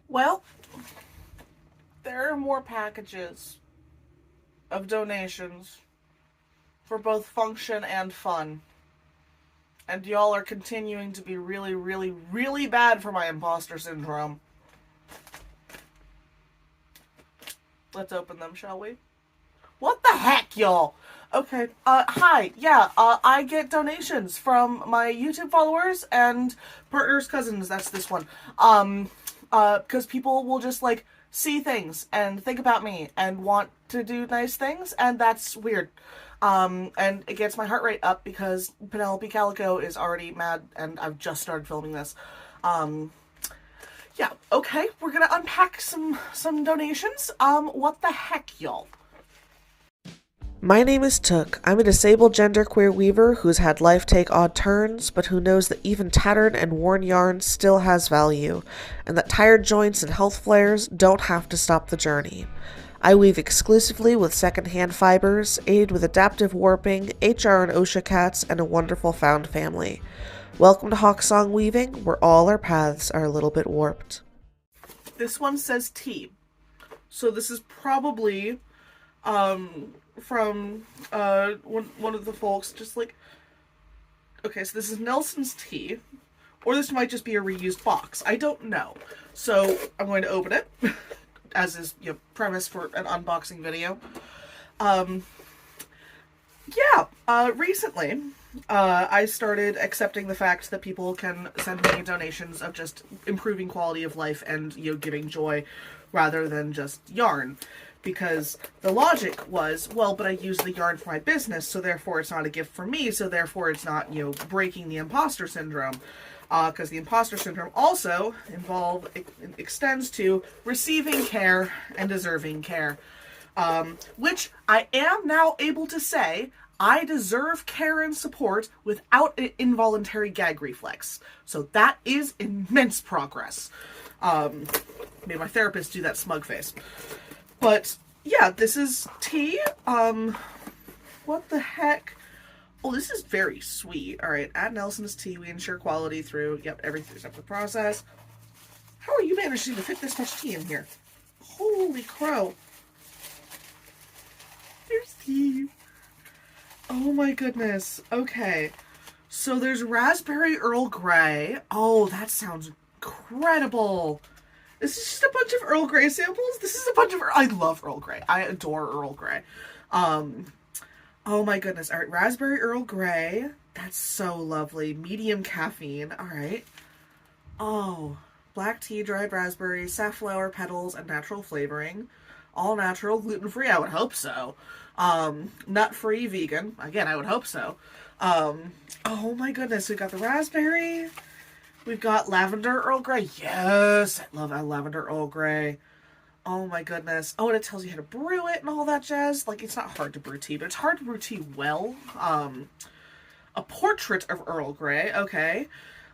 Well, there are more packages of donations for both function and fun. And y'all are continuing to be really, really, really bad for my imposter syndrome. Let's open them, shall we? What the heck, y'all? Okay, hi. Yeah, I get donations from my YouTube followers and partners' cousins. That's this one. Because people will just, like, see things and think about me and want to do nice things, and that's weird. And it gets my heart rate up because Penelope Calico is already mad and I've just started filming this. Yeah, okay, we're gonna unpack some donations. What the heck, y'all? My name is Took. I'm a disabled genderqueer weaver who's had life take odd turns, but who knows that even tattered and worn yarn still has value, and that tired joints and health flares don't have to stop the journey. I weave exclusively with secondhand fibers, aided with adaptive warping, HR and OSHA cats, and a wonderful found family. Welcome to Hawksong Weaving, where all our paths are a little bit warped. This one says tea. So this is probably from one of the folks, just like, okay, so this is Nelson's tea, or this might just be a reused box. I don't know. So I'm going to open it, as is, you know, premise for an unboxing video. Recently, I started accepting the fact that people can send me donations of just improving quality of life and, you know, giving joy rather than just yarn. Because the logic was, well, but I use the yarn for my business, so therefore it's not a gift for me, so therefore it's not, you know, breaking the imposter syndrome. Because the imposter syndrome also extends to receiving care and deserving care. Which I am now able to say, I deserve care and support without an involuntary gag reflex. So that is immense progress. Made my therapist do that smug face. But, yeah, this is tea. What the heck? Oh, this is very sweet. Alright, at Nelson's Tea, we ensure quality through, every step of the process. How are you managing to fit this much tea in here? Holy crow. There's tea. Oh my goodness. Okay. So there's Raspberry Earl Grey. Oh, that sounds incredible. This is just a bunch of Earl Grey samples. This is a bunch of I love Earl Grey. I adore Earl Grey. Oh my goodness. All right, Raspberry Earl Grey. That's so lovely. Medium caffeine. All right. Oh, black tea, dried raspberries, safflower petals, and natural flavoring. All natural, gluten-free. I would hope so. Nut-free, vegan. Again, I would hope so. Oh my goodness. We've got the raspberry. We've got lavender Earl Grey. Yes, I love a lavender Earl Grey. Oh my goodness. Oh, and it tells you how to brew it and all that jazz. Like, it's not hard to brew tea, but it's hard to brew tea well. A portrait of Earl Grey. Okay.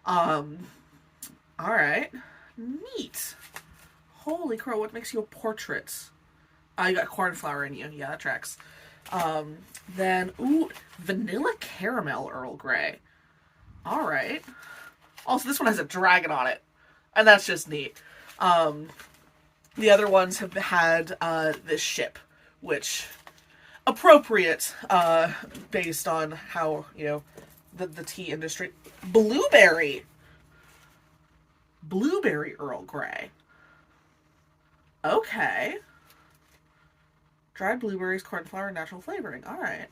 Alright. Neat. Holy crow, what makes you a portrait? You got cornflower in you. Yeah, that tracks. Then, ooh, vanilla caramel Earl Grey. Alright. Also, this one has a dragon on it, and that's just neat. The other ones have had this ship, which appropriate based on how, you know, the tea industry. Blueberry Earl Grey. Okay. Dried blueberries, cornflour, and natural flavoring. All right.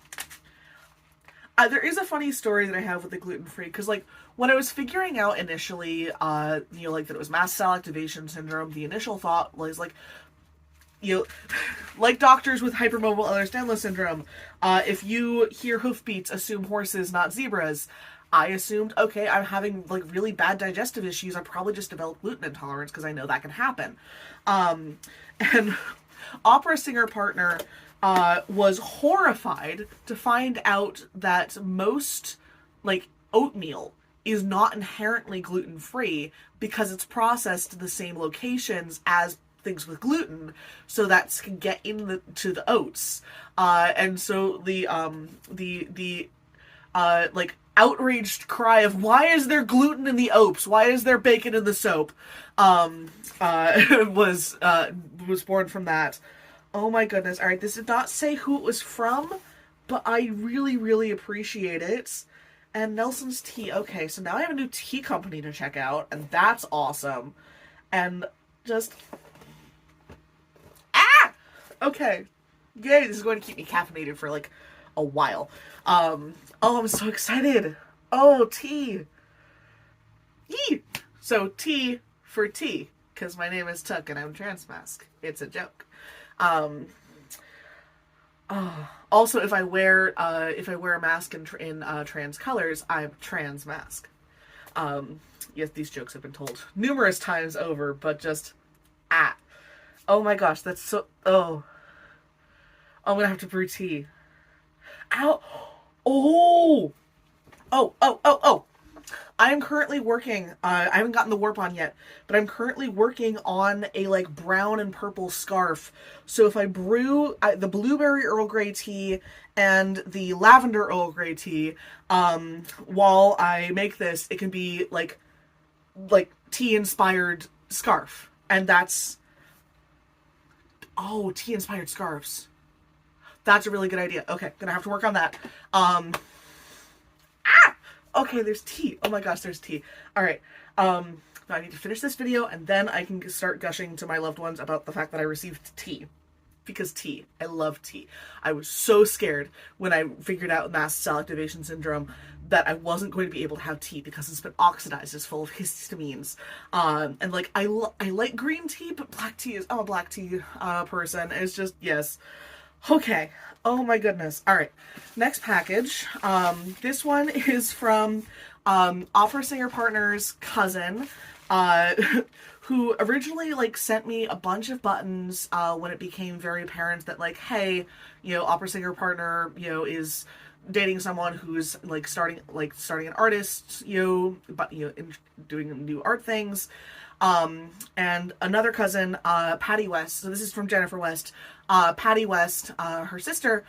There is a funny story that I have with the gluten-free, because, like, when I was figuring out initially, like, that it was mast cell activation syndrome, the initial thought was, like, like doctors with hypermobile Ehlers-Danlos syndrome, if you hear hoofbeats, assume horses, not zebras. I assumed, okay, I'm having, like, really bad digestive issues. I probably just developed gluten intolerance, because I know that can happen. And opera singer partner was horrified to find out that most, like, oatmeal is not inherently gluten-free because it's processed to the same locations as things with gluten, so that can get into the oats. And so the outraged cry of why is there gluten in the oats? Why is there bacon in the soap? Um, was born from that. Oh my goodness. All right, this did not say who it was from, but I really, really appreciate it. And Nelson's Tea. Okay, so now I have a new tea company to check out, and that's awesome. And just... Ah! Okay. Yay, this is going to keep me caffeinated for, like, a while. Oh, I'm so excited. Oh, tea. Yee! So, tea for tea, because my name is Tuck and I'm Transmask. It's a joke. Also, if I wear a mask in trans colors, I'm trans mask. Yes, these jokes have been told numerous times over, but just oh my gosh, that's so I'm gonna have to brew tea. Ow! Oh! I am currently working, I haven't gotten the warp on yet, but I'm currently working on a, like, brown and purple scarf. So if I brew the blueberry Earl Grey tea and the lavender Earl Grey tea, while I make this, it can be, like tea-inspired scarf. And that's... Oh, tea-inspired scarves. That's a really good idea. Okay, gonna have to work on that. Okay, there's tea. Oh my gosh, there's tea. Alright, now I need to finish this video, and then I can start gushing to my loved ones about the fact that I received tea. Because tea. I love tea. I was so scared when I figured out mast cell activation syndrome that I wasn't going to be able to have tea because it's been oxidized. It's full of histamines. And, like, I like green tea, but black tea is... I'm a black tea person. It's just... Yes. Okay. Oh my goodness. All right. Next package. This one is from opera singer partner's cousin, who originally, like, sent me a bunch of buttons when it became very apparent that, like, hey, you know, opera singer partner, you know, is dating someone who's, like, starting an artist, you know, but, you know, doing new art things. And another cousin, Patty West, so this is from Jennifer West, Patty West, her sister,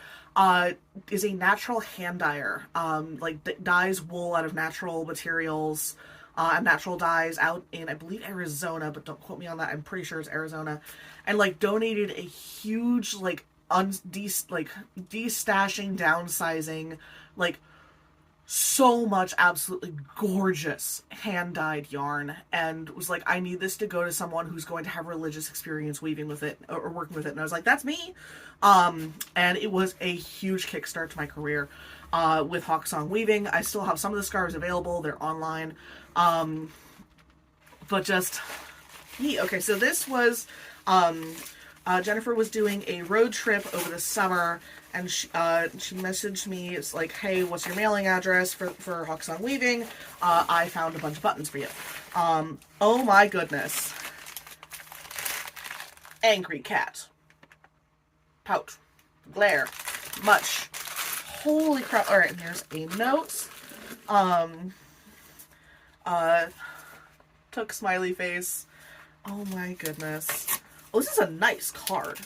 is a natural hand dyer, like, dyes wool out of natural materials, and natural dyes out in, I believe, Arizona, but don't quote me on that, I'm pretty sure it's Arizona, and, like, donated a huge, like, destashing, downsizing, like, so much absolutely gorgeous hand-dyed yarn, and was like, I need this to go to someone who's going to have religious experience weaving with it or working with it. And I was like, that's me. And it was a huge kickstart to my career with Hawksong Weaving. I still have some of the scarves available. They're online. But just neat. Okay, so this was Jennifer was doing a road trip over the summer, and she messaged me. It's like, hey, what's your mailing address for Hawksong Weaving? I found a bunch of buttons for you. Oh my goodness. Angry cat. Pout. Glare. Much. Holy crap. Alright, and here's a note. Took smiley face. Oh my goodness. Oh, this is a nice card.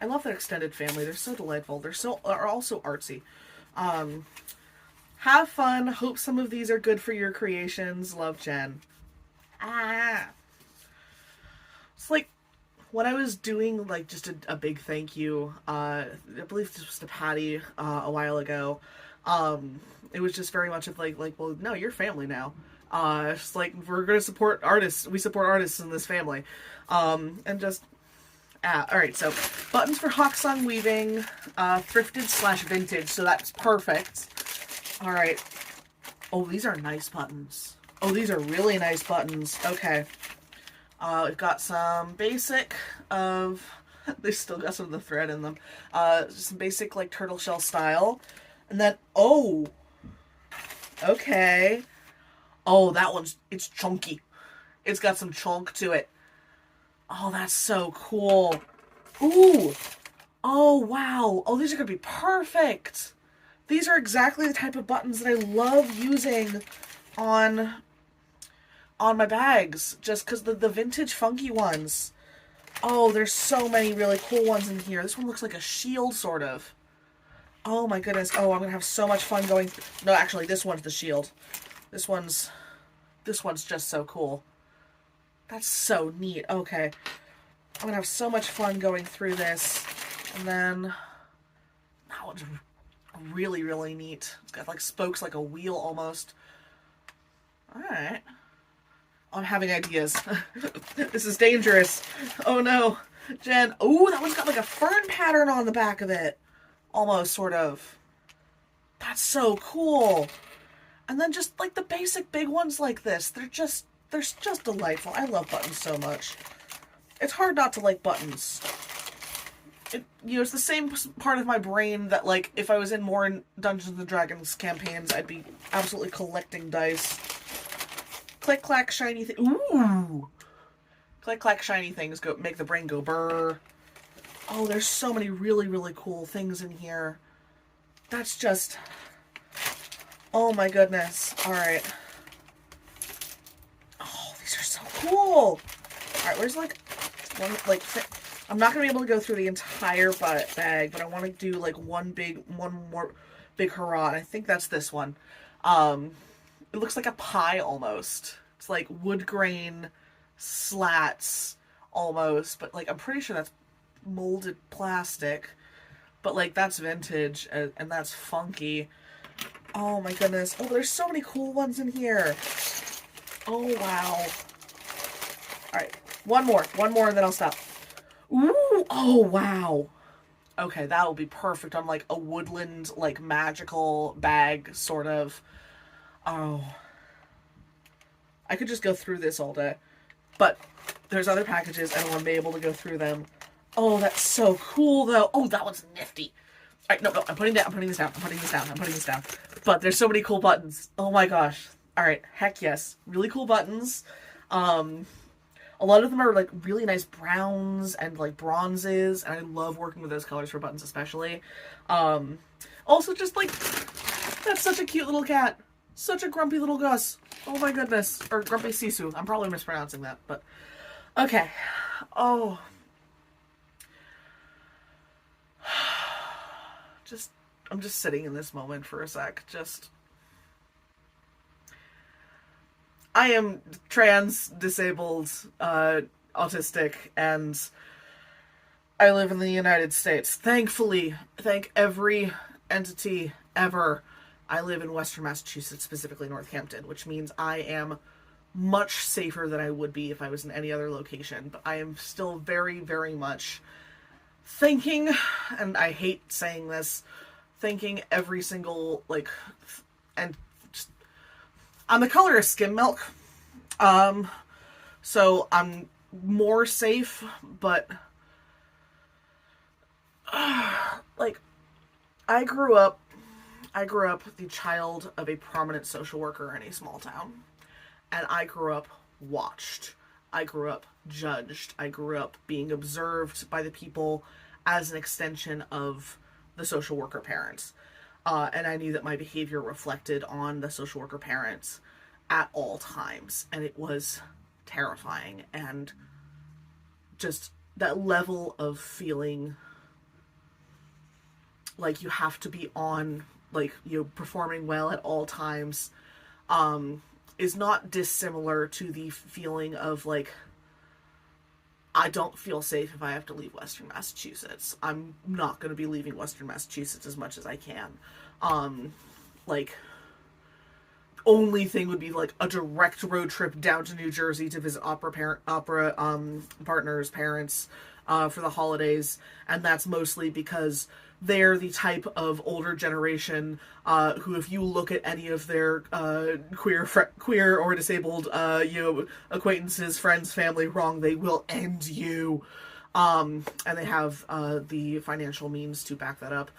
I love their extended family. They're so delightful. Are also artsy. Have fun. Hope some of these are good for your creations. Love, Jen. It's like, when I was doing, like, just a big thank you, I believe this was to Patty a while ago, it was just very much of like, well, no, you're family now. It's like, we're going to support artists. We support artists in this family. And just... alright, so buttons for Hawksong Weaving, thrifted/vintage, so that's perfect. Alright. Oh, these are nice buttons. Oh, these are really nice buttons. Okay. We've got some basic of... They still got some of the thread in them. Some basic, like, turtle shell style. And then, oh! Okay. Oh, that one's... It's chunky. It's got some chunk to it. Oh, that's so cool. Ooh. Oh, wow. Oh, these are going to be perfect. These are exactly the type of buttons that I love using on my bags. Just because the vintage funky ones. Oh, there's so many really cool ones in here. This one looks like a shield, sort of. Oh my goodness. Oh, I'm gonna have so much fun going no, actually, this one's the shield. This one's just so cool. That's so neat. Okay. I'm gonna have so much fun going through this. And then that one's really, really neat. It's got like spokes like a wheel almost. Alright. I'm having ideas. This is dangerous. Oh no. Jen. Oh, that one's got like a fern pattern on the back of it. Almost, sort of. That's so cool. And then just like the basic big ones like this. They're just delightful. I love buttons so much. It's hard not to like buttons. It's the same part of my brain that, like, if I was in more Dungeons & Dragons campaigns, I'd be absolutely collecting dice. Click, clack, shiny thing. Ooh! Click, clack, shiny things make the brain go brr. Oh, there's so many really, really cool things in here. That's just... Oh my goodness. Alright. Oh, these are so cool! Alright, where's, like, one, like... I'm not going to be able to go through the entire bag, but I want to do, like, one more big hurrah, and I think that's this one. It looks like a pie, almost. It's, like, wood grain slats, almost, but, like, I'm pretty sure that's molded plastic, but, like, that's vintage, and that's funky. Oh, my goodness. Oh, there's so many cool ones in here. Oh, wow. Alright, one more, and then I'll stop. Ooh, oh, wow. Okay, that will be perfect on, like, a woodland, like, magical bag, sort of. Oh. I could just go through this all day. But there's other packages, and I want to be able to go through them. Oh, that's so cool, though. Oh, that one's nifty. Alright, no, I'm putting this down. But there's so many cool buttons. Oh my gosh. Alright, heck yes. Really cool buttons. A lot of them are, like, really nice browns and, like, bronzes, and I love working with those colors for buttons especially. Also, just, like, that's such a cute little cat. Such a grumpy little Gus. Oh my goodness. Or grumpy Sisu. I'm probably mispronouncing that, but... Okay. Oh. I'm just sitting in this moment for a sec. I am trans, disabled, autistic, and I live in the United States. Thankfully, thank every entity ever, I live in Western Massachusetts, specifically Northampton, which means I am much safer than I would be if I was in any other location. But I am still very, very much thinking, and I hate saying this, thinking every single, like, and I'm the color of skim milk, so I'm more safe, but, like, I grew up the child of a prominent social worker in a small town, and I grew up watched, I grew up judged, I grew up being observed by the people as an extension of the social worker parents. And I knew that my behavior reflected on the social worker parents at all times. And it was terrifying. And just that level of feeling like you have to be on, like, performing well at all times, is not dissimilar to the feeling of, like, I don't feel safe if I have to leave Western Massachusetts. I'm not going to be leaving Western Massachusetts as much as I can. Like, only thing would be, like, a direct road trip down to New Jersey to visit opera partners' parents, for the holidays. And that's mostly because they're the type of older generation, who, if you look at any of their, queer or disabled, acquaintances, friends, family wrong, they will end you. And they have, the financial means to back that up.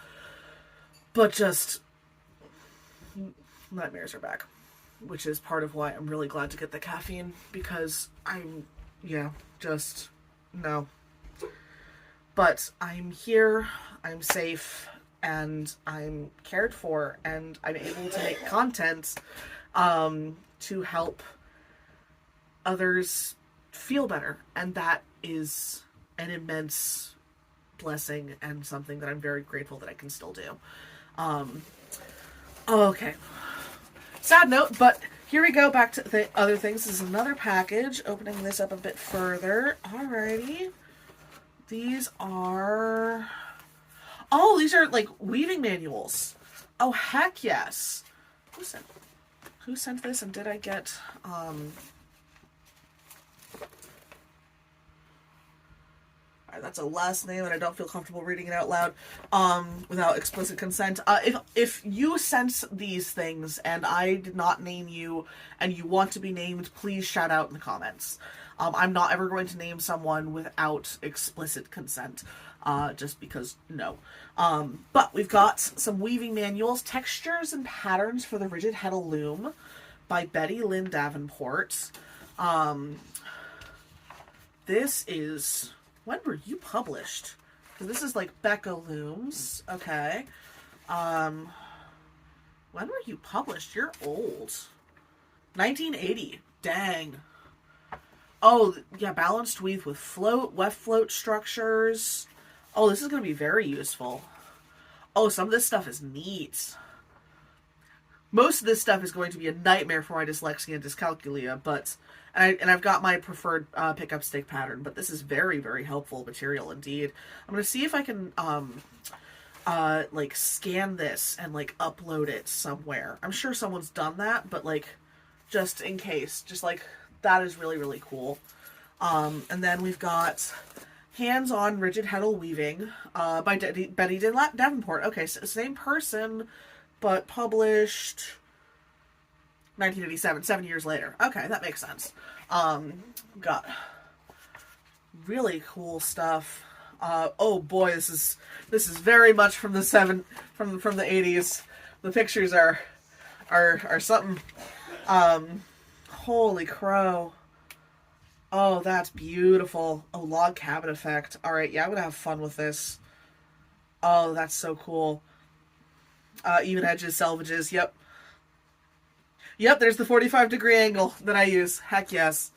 But just, nightmares are back. Which is part of why I'm really glad to get the caffeine, because no. But I'm here, I'm safe, and I'm cared for, and I'm able to make content to help others feel better. And that is an immense blessing and something that I'm very grateful that I can still do. Okay. Sad note, but here we go back to the other things. This is another package. Opening this up a bit further. Alrighty. These are... Oh, these are like weaving manuals. Oh, heck yes. Who sent this, and did I get... That's a last name, and I don't feel comfortable reading it out loud without explicit consent. If you sent these things and I did not name you and you want to be named, please shout out in the comments. I'm not ever going to name someone without explicit consent, just because, no. But we've got some weaving manuals, Textures and Patterns for the Rigid Heddle Loom by Betty Lynn Davenport. This is... When were you published? Because this is like Becca Looms. Okay. When were you published? You're old. 1980. Dang. Oh, yeah, balanced weave with weft float structures. Oh, this is going to be very useful. Oh, some of this stuff is neat. Most of this stuff is going to be a nightmare for my dyslexia and dyscalculia, but... And I've got my preferred pickup stick pattern, but this is very, very helpful material indeed. I'm going to see if I can, like, scan this and, like, upload it somewhere. I'm sure someone's done that, but, like, just in case. Just, like, that is really, really cool. And then we've got Hands-on Rigid Heddle Weaving by Betty Davenport. Okay, so same person, but published... 1987, 7 years later. Okay, that makes sense. Got really cool stuff. Oh boy, this is very much from the from the 80s. The pictures are something. Holy crow. Oh, that's beautiful. A log cabin effect. All right, yeah, I'm gonna have fun with this. Oh, that's so cool. Even edges, selvages. Yep. Yep, there's the 45-degree angle that I use. Heck yes.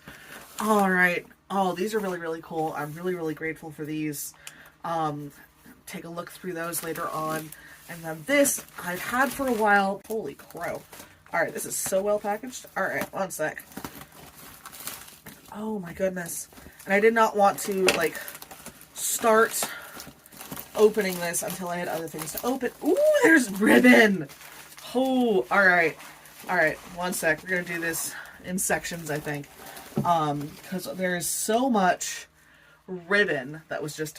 All right. Oh, these are really, really cool. I'm really, really grateful for these. Take a look through those later on. And then this I've had for a while. Holy crow. All right, this is so well packaged. All right, one sec. Oh my goodness. And I did not want to, like, start opening this until I had other things to open. Ooh, there's ribbon. Oh, all right. All right, one sec. We're going to do this in sections, I think. Because there is so much ribbon that was just,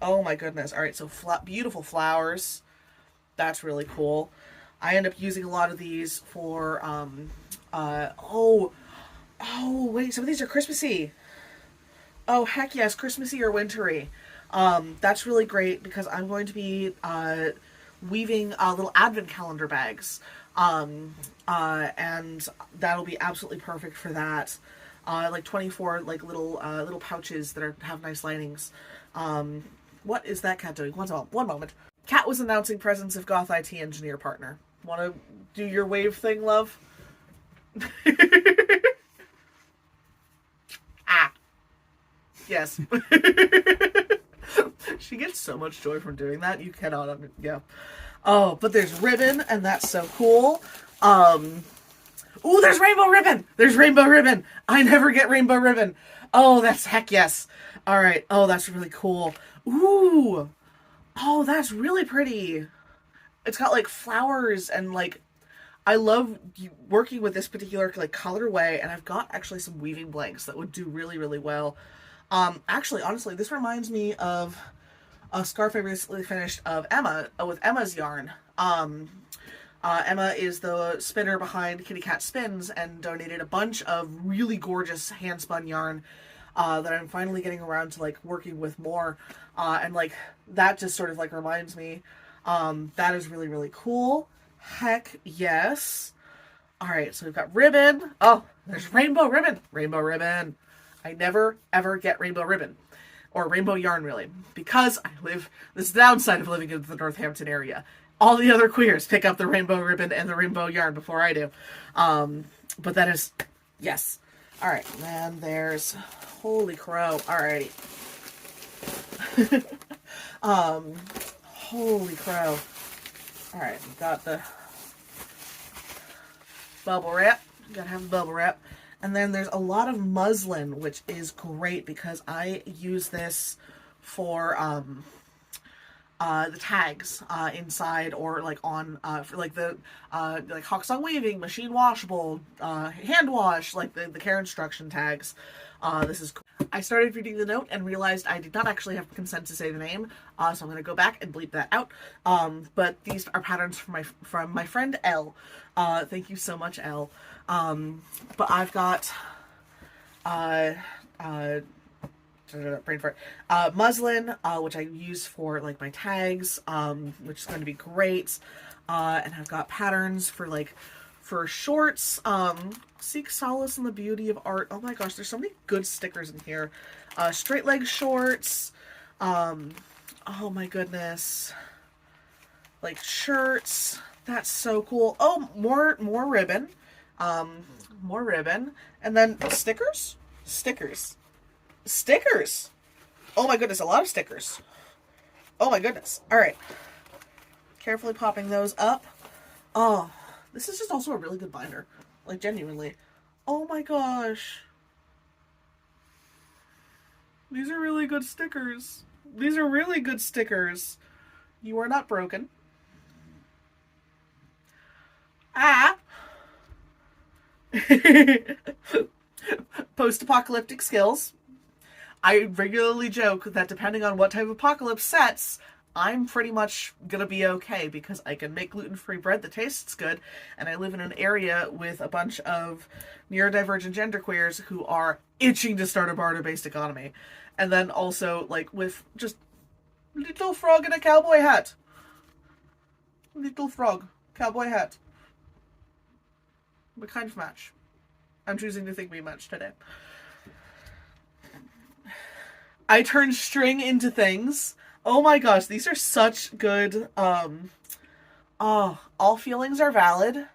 oh my goodness. All right, so beautiful flowers. That's really cool. I end up using a lot of these for, oh, wait, some of these are Christmassy. Oh, heck yes, Christmassy or wintry. That's really great because I'm going to be, weaving, little advent calendar bags. And that'll be absolutely perfect for that. Like 24 like little pouches that have nice linings. What is that cat doing? One moment. Cat was announcing presence of Goth IT engineer partner. Want to do your wave thing, love? Ah. Yes. She gets so much joy from doing that. You cannot, yeah. Oh, but there's ribbon, and that's so cool. Ooh, there's rainbow ribbon! There's rainbow ribbon! I never get rainbow ribbon. Oh, that's heck yes. All right. Oh, that's really cool. Ooh. Oh, that's really pretty. It's got, like, flowers and, like, I love working with this particular, like, colorway, and I've got actually some weaving blanks that would do really, really well. Actually, honestly, this reminds me of a scarf I recently finished of Emma, with Emma's yarn. Emma is the spinner behind Kitty Cat Spins and donated a bunch of really gorgeous hand-spun yarn that I'm finally getting around to, like, working with more. And, like, that just sort of, like, reminds me. That is really, really cool. Heck yes. All right, so we've got ribbon. Oh, there's rainbow ribbon. Rainbow ribbon. I never, ever get rainbow ribbon. Or rainbow yarn, really. Because this is the downside of living in the Northampton area. All the other queers pick up the rainbow ribbon and the rainbow yarn before I do. But that is, yes. All right, and there's, holy crow. All righty. Holy crow. Alright, got the bubble wrap. Gotta have the bubble wrap. And then there's a lot of muslin, which is great because I use this for the tags inside, or like on for like the like Hawksong Weaving, machine washable, hand wash, like the care instruction tags. This is cool. I started reading the note and realized I did not actually have consent to say the name, so I'm going to go back and bleep that out. But these are patterns from my friend Elle. Thank you so much, Elle. But I've got brain fart. Muslin, which I use for like my tags, which is going to be great. And I've got patterns for shorts. Seek solace in the beauty of art. Oh my gosh, there's so many good stickers in here. Straight leg shorts. Oh my goodness. Like shirts. That's so cool. Oh, more ribbon. More ribbon. And then stickers? Stickers. Oh my goodness, a lot of stickers. Oh my goodness. Alright. Carefully popping those up. Oh, this is just also a really good binder. Like, genuinely. Oh my gosh. These are really good stickers. These are really good stickers. You are not broken. Ah! Post-apocalyptic skills. I regularly joke that depending on what type of apocalypse sets, I'm pretty much gonna be okay because I can make gluten-free bread that tastes good, and I live in an area with a bunch of neurodivergent genderqueers who are itching to start a barter-based economy. And then also, like, with just little frog in a cowboy hat. Little frog, cowboy hat. What kind of match? I'm choosing to think we match today. I turn string into things. Oh my gosh, these are such good, all feelings are valid.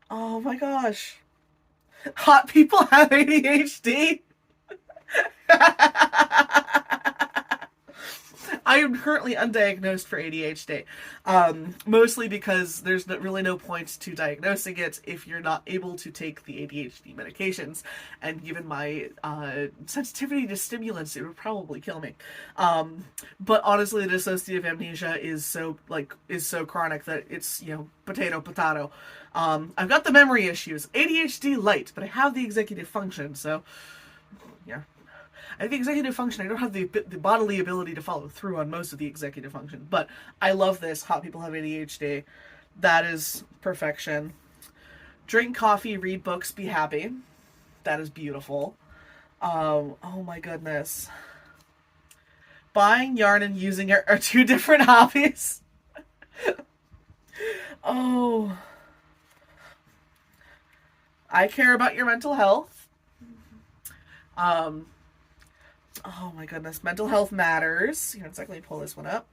Oh my gosh. Hot people have ADHD. I am currently undiagnosed for ADHD, mostly because there's really no point to diagnosing it if you're not able to take the ADHD medications, and given my sensitivity to stimulants, it would probably kill me. But honestly, the dissociative amnesia is so chronic that it's, potato. I've got the memory issues, ADHD light, but I have the executive function, so yeah. I have the executive function. I don't have the bodily ability to follow through on most of the executive function. But I love this. Hot people have ADHD. That is perfection. Drink coffee, read books, be happy. That is beautiful. Oh my goodness. Buying yarn and using it are two different hobbies. Oh. I care about your mental health. Oh my goodness, mental health matters. Here, let me pull this one up.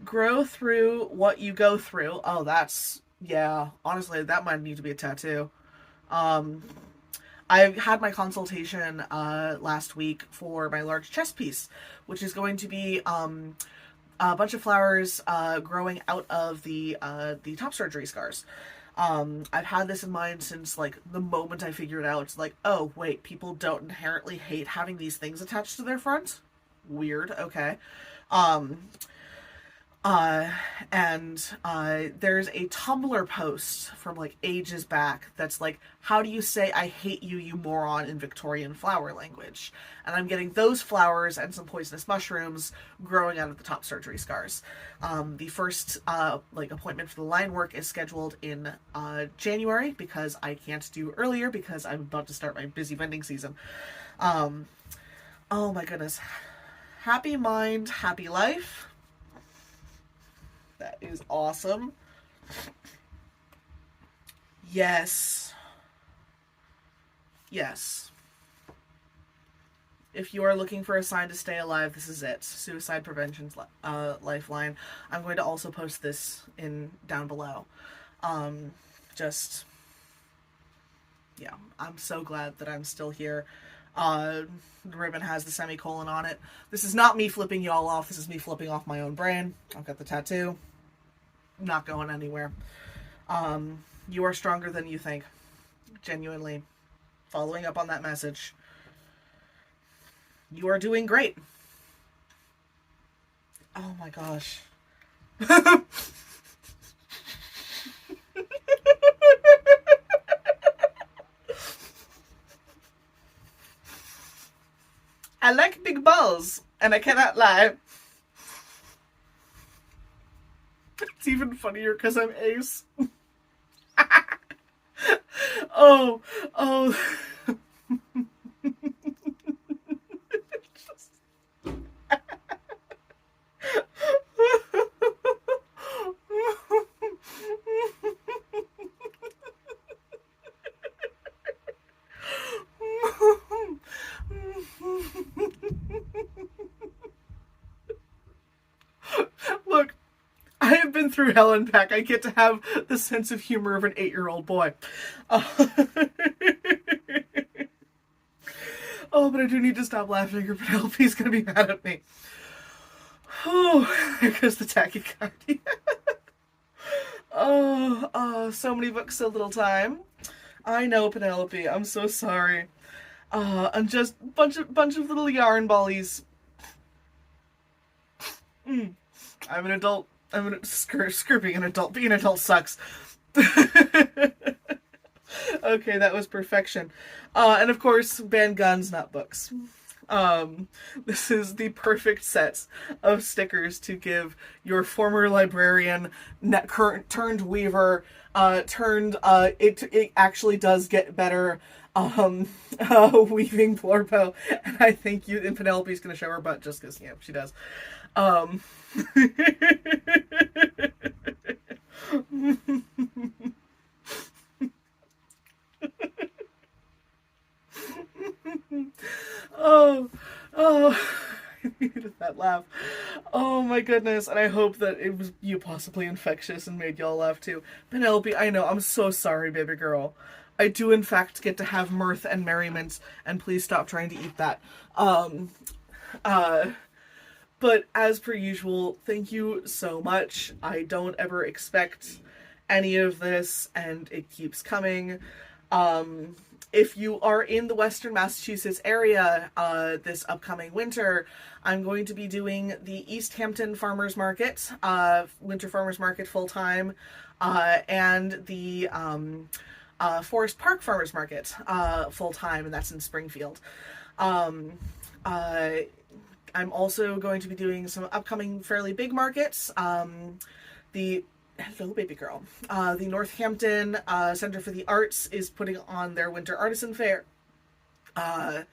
Grow through what you go through. Oh, yeah, honestly, that might need to be a tattoo. I had my consultation last week for my large chess piece, which is going to be a bunch of flowers growing out of the top surgery scars. I've had this in mind since, like, the moment I figured out, it's like, oh, wait, people don't inherently hate having these things attached to their front? Weird, okay. There's a Tumblr post from, like, ages back that's like, how do you say I hate you, you moron, in Victorian flower language? And I'm getting those flowers and some poisonous mushrooms growing out of the top surgery scars. The first, appointment for the line work is scheduled in January, because I can't do earlier because I'm about to start my busy vending season. Oh my goodness. Happy mind, happy life. That is awesome. Yes. Yes. If you are looking for a sign to stay alive, this is it. Suicide Prevention's Lifeline. I'm going to also post this down below. Yeah, I'm so glad that I'm still here. The ribbon has the semicolon on it. This is not me flipping y'all off. This is me flipping off my own brain. I've got the tattoo. Not going anywhere. You are stronger than you think. Genuinely. Following up on that message. You are doing great. Oh my gosh. I like big balls, and I cannot lie. It's even funnier because I'm ace. Oh. Look, I have been through hell and back. I get to have the sense of humor of an 8-year-old boy. Oh, but I do need to stop laughing or Penelope's going to be mad at me. Oh, there goes the tachycardia. So many books, so little time. I know, Penelope. I'm so sorry. I'm just bunch of little yarn ballies. I'm an adult. Screw being an adult. Being an adult sucks. Okay, that was perfection. And of course, ban guns, not books. This is the perfect set of stickers to give your former librarian, current turned weaver, it actually does get better, weaving Florpo. And I think and Penelope's gonna show her butt just because, she does. Oh, I needed that laugh. Oh my goodness, and I hope that it was possibly infectious and made y'all laugh too. Penelope, I know, I'm so sorry, baby girl. I do in fact get to have mirth and merriment, and please stop trying to eat that. But as per usual, thank you so much. I don't ever expect any of this, and it keeps coming. If you are in the Western Massachusetts area this upcoming winter, I'm going to be doing the East Hampton Farmers Market, Winter Farmers Market full-time, and the Forest Park Farmers Market full-time, and that's in Springfield. I'm also going to be doing some upcoming fairly big markets. Hello, baby girl. The Northampton Center for the Arts is putting on their Winter Artisan Fair. I'm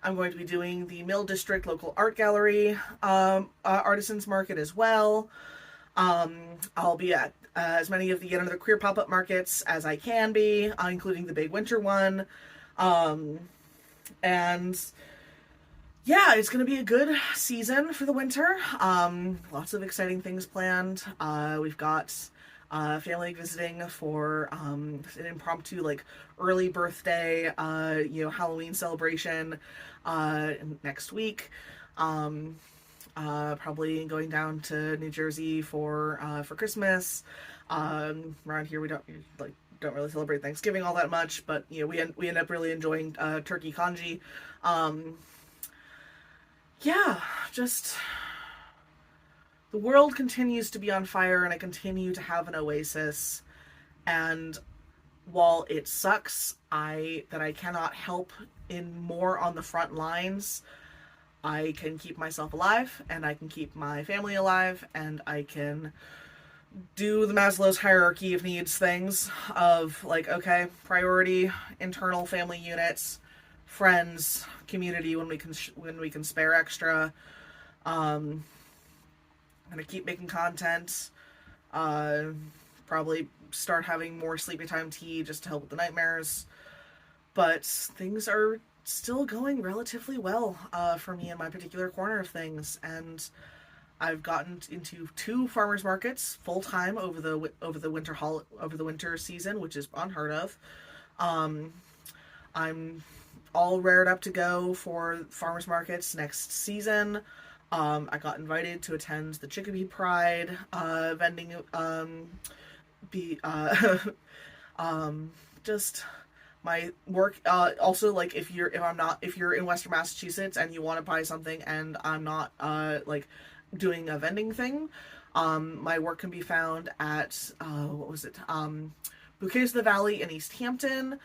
going to be doing the Mill District Local Art Gallery Artisans Market as well. I'll be at as many of the Get Another Queer pop-up markets as I can be, including the big winter one. And yeah, it's going to be a good season for the winter. Lots of exciting things planned. We've got family visiting for an impromptu, early birthday, Halloween celebration next week. Probably going down to New Jersey for Christmas. Around here, we don't really celebrate Thanksgiving all that much, but we end up really enjoying turkey congee. Yeah, just the world continues to be on fire, and I continue to have an oasis. And while it sucks, that I cannot help in more on the front lines, I can keep myself alive, and I can keep my family alive, and I can do the Maslow's hierarchy of needs things of okay, priority, internal family units, friends, community when we can spare extra. I'm gonna keep making content. Probably start having more sleepy time tea just to help with the nightmares. But things are still going relatively well for me in my particular corner of things, and I've gotten into 2 farmers markets full time over the winter season, which is unheard of. I'm all rared up to go for farmers markets next season. I got invited to attend the Chicopee Pride vending be just my work also, like, if you're in Western Massachusetts and you want to buy something and I'm not like doing a vending thing, my work can be found at what was it, Bouquets of the Valley in East Hampton,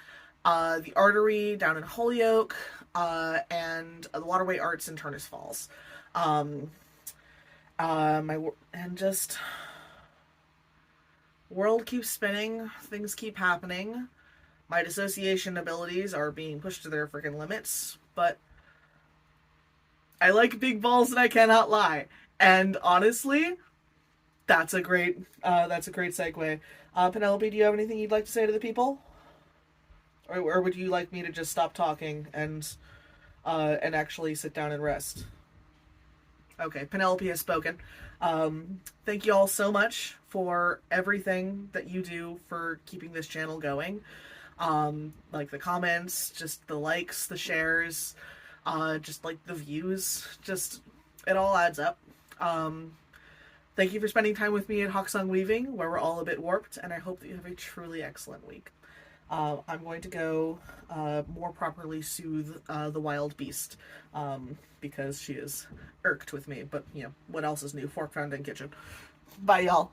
the Artery down in Holyoke, and the Waterway Arts in Turners Falls. And just world keeps spinning, things keep happening. My dissociation abilities are being pushed to their freaking limits, but I like big balls and I cannot lie. And honestly, that's a great segue. Penelope, do you have anything you'd like to say to the people, or would you like me to just stop talking and actually sit down and rest? Okay, Penelope has spoken. Thank you all so much for everything that you do for keeping this channel going. Like the comments, just the likes, the shares, just like the views, just it all adds up. Thank you for spending time with me at Hawksong Weaving, where we're all a bit warped, and I hope that you have a truly excellent week. I'm going to go more properly soothe the wild beast, because she is irked with me, but, you know, what else is new? Fork found in kitchen. Bye, y'all.